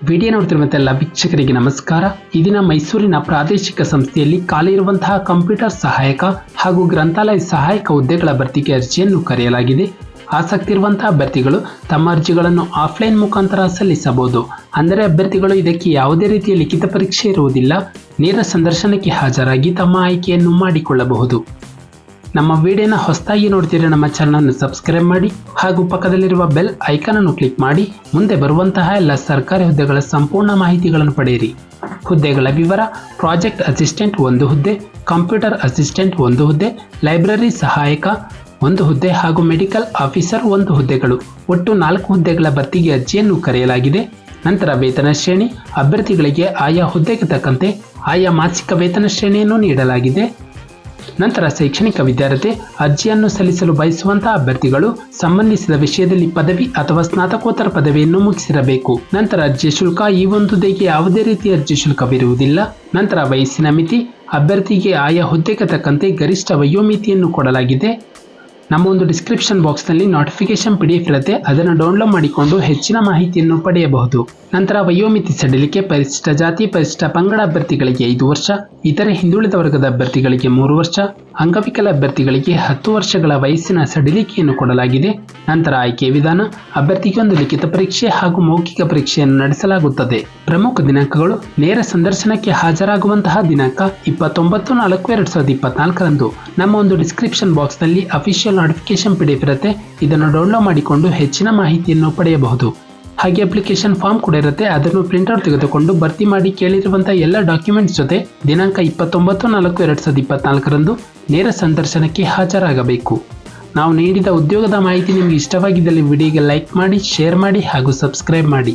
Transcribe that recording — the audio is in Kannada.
ವಿಡಿಯೋ ನೋಡ್ತಿರುವಂಥ ಎಲ್ಲ ವೀಕ್ಷಕರಿಗೆ ನಮಸ್ಕಾರ. ಈ ದಿನ ಮೈಸೂರಿನ ಪ್ರಾದೇಶಿಕ ಸಂಸ್ಥೆಯಲ್ಲಿ ಖಾಲಿ ಇರುವಂತಹ ಕಂಪ್ಯೂಟರ್ ಸಹಾಯಕ ಹಾಗೂ ಗ್ರಂಥಾಲಯ ಸಹಾಯಕ ಹುದ್ದೆಗಳ ಭರ್ತಿಗೆ ಅರ್ಜಿಯನ್ನು ಕರೆಯಲಾಗಿದೆ. ಆಸಕ್ತಿ ಇರುವಂತಹ ಅಭ್ಯರ್ಥಿಗಳು ತಮ್ಮ ಅರ್ಜಿಗಳನ್ನು ಆಫ್ಲೈನ್ ಮುಖಾಂತರ ಸಲ್ಲಿಸಬಹುದು. ಅಂದರೆ ಅಭ್ಯರ್ಥಿಗಳು ಇದಕ್ಕೆ ಯಾವುದೇ ರೀತಿಯ ಲಿಖಿತ ಪರೀಕ್ಷೆ ಇರುವುದಿಲ್ಲ. ನೇರ ಸಂದರ್ಶನಕ್ಕೆ ಹಾಜರಾಗಿ ತಮ್ಮ ಆಯ್ಕೆಯನ್ನು ಮಾಡಿಕೊಳ್ಳಬಹುದು. ನಮ್ಮ ವಿಡಿಯೋನ ಹೊಸದಾಗಿ ನೋಡ್ತಿದ್ರೆ ನಮ್ಮ ಚಾನಲನ್ನು ಸಬ್ಸ್ಕ್ರೈಬ್ ಮಾಡಿ ಹಾಗೂ ಪಕ್ಕದಲ್ಲಿರುವ ಬೆಲ್ ಐಕಾನ್ ಅನ್ನು ಕ್ಲಿಕ್ ಮಾಡಿ ಮುಂದೆ ಬರುವಂತಹ ಎಲ್ಲ ಸರ್ಕಾರಿ ಹುದ್ದೆಗಳ ಸಂಪೂರ್ಣ ಮಾಹಿತಿಗಳನ್ನು ಪಡೆಯಿರಿ. ಹುದ್ದೆಗಳ ವಿವರ: ಪ್ರಾಜೆಕ್ಟ್ ಅಸಿಸ್ಟೆಂಟ್ 1 ಹುದ್ದೆ, ಕಂಪ್ಯೂಟರ್ ಅಸಿಸ್ಟೆಂಟ್ 1 ಹುದ್ದೆ, ಲೈಬ್ರರಿ ಸಹಾಯಕ 1 ಹುದ್ದೆ ಹಾಗೂ ಮೆಡಿಕಲ್ ಆಫೀಸರ್ 1 ಹುದ್ದೆಗಳು. ಒಟ್ಟು 4 ಹುದ್ದೆಗಳ ಭರ್ತಿಗೆ ಅರ್ಜಿಯನ್ನು ಕರೆಯಲಾಗಿದೆ. ನಂತರ ವೇತನ ಶ್ರೇಣಿ: ಅಭ್ಯರ್ಥಿಗಳಿಗೆ ಆಯಾ ಹುದ್ದೆಗೆ ತಕ್ಕಂತೆ ಆಯಾ ಮಾಸಿಕ ವೇತನ ಶ್ರೇಣಿಯನ್ನು ನೀಡಲಾಗಿದೆ. ನಂತರ ಶೈಕ್ಷಣಿಕ ವಿದ್ಯಾರ್ಥಿ: ಅರ್ಜಿಯನ್ನು ಸಲ್ಲಿಸಲು ಬಯಸುವಂತಹ ಅಭ್ಯರ್ಥಿಗಳು ಸಂಬಂಧಿಸಿದ ವಿಷಯದಲ್ಲಿ ಪದವಿ ಅಥವಾ ಸ್ನಾತಕೋತ್ತರ ಪದವಿಯನ್ನು ಮುಗಿಸಿರಬೇಕು. ನಂತರ ಅರ್ಜಿ ಶುಲ್ಕ: ಈ ಒಂದು ಹುದ್ದೆಗೆ ಯಾವುದೇ ರೀತಿಯ ಅರ್ಜಿ ಶುಲ್ಕವಿರುವುದಿಲ್ಲ. ನಂತರ ವಯಸ್ಸಿನ ಮಿತಿ: ಅಭ್ಯರ್ಥಿಗೆ ಆಯಾ ಹುದ್ದೆಗೆ ತಕ್ಕಂತೆ ಗರಿಷ್ಠ ವಯೋಮಿತಿಯನ್ನು ಕೊಡಲಾಗಿದೆ. ನಮ್ಮ ಒಂದು ಡಿಸ್ಕ್ರಿಪ್ಷನ್ ಬಾಕ್ಸ್ನಲ್ಲಿ ನೋಟಿಫಿಕೇಶನ್ PDF ಇರುತ್ತೆ, ಅದನ್ನು ಡೌನ್ಲೋಡ್ ಮಾಡಿಕೊಂಡು ಹೆಚ್ಚಿನ ಮಾಹಿತಿಯನ್ನು ಪಡೆಯಬಹುದು. ನಂತರ ವಯೋಮಿತಿ ಸಡಿಲಿಕೆ: ಪರಿಶಿಷ್ಟ ಜಾತಿ ಪರಿಶಿಷ್ಟ ಪಂಗಡ ಅಭ್ಯರ್ಥಿಗಳಿಗೆ 5 ವರ್ಷ, ಇತರೆ ಹಿಂದುಳಿದ ವರ್ಗದ ಅಭ್ಯರ್ಥಿಗಳಿಗೆ 3 ವರ್ಷ, ಅಂಗವಿಕಲ ಅಭ್ಯರ್ಥಿಗಳಿಗೆ 10 ವರ್ಷಗಳ ವಯಸ್ಸಿನ ಸಡಿಲಿಕೆಯನ್ನು ಕೊಡಲಾಗಿದೆ. ನಂತರ ಆಯ್ಕೆ ವಿಧಾನ: ಅಭ್ಯರ್ಥಿಗೆ ಒಂದು ಲಿಖಿತ ಪರೀಕ್ಷೆ ಹಾಗೂ ಮೌಖಿಕ ಪರೀಕ್ಷೆಯನ್ನು ನಡೆಸಲಾಗುತ್ತದೆ. ಪ್ರಮುಖ ದಿನಾಂಕಗಳು: ನೇರ ಸಂದರ್ಶನಕ್ಕೆ ಹಾಜರಾಗುವಂತಹ ದಿನಾಂಕ 29/4/2024 ನಮ್ಮ ಒಂದು ಡಿಸ್ಕ್ರಿಪ್ಷನ್ ಬಾಕ್ಸ್ನಲ್ಲಿ ಅಫಿಷಿಯಲ್ ನೋಟಿಫಿಕೇಶನ್ PDF ಇರುತ್ತೆ, ಇದನ್ನು ಡೌನ್ಲೋಡ್ ಮಾಡಿಕೊಂಡು ಹೆಚ್ಚಿನ ಮಾಹಿತಿಯನ್ನು ಪಡೆಯಬಹುದು. ಹಾಗೆ ಅಪ್ಲಿಕೇಶನ್ ಫಾರ್ಮ್ ಕೂಡ ಇರುತ್ತೆ, ಅದನ್ನು ಪ್ರಿಂಟ್ಔಟ್ ತೆಗೆದುಕೊಂಡು ಭರ್ತಿ ಮಾಡಿ ಕೇಳಿರುವಂತಹ ಎಲ್ಲ ಡಾಕ್ಯುಮೆಂಟ್ಸ್ ಜೊತೆ ದಿನಾಂಕ 29/4/2024 ನೇರ ಸಂದರ್ಶನಕ್ಕೆ ಹಾಜರಾಗಬೇಕು. ನಾವು ನೀಡಿದ ಉದ್ಯೋಗದ ಮಾಹಿತಿ ನಿಮಗೆ ಇಷ್ಟವಾಗಿದ್ದಲ್ಲಿ ವಿಡಿಯೋಗೆ ಲೈಕ್ ಮಾಡಿ, ಶೇರ್ ಮಾಡಿ ಹಾಗೂ ಸಬ್ಸ್ಕ್ರೈಬ್ ಮಾಡಿ.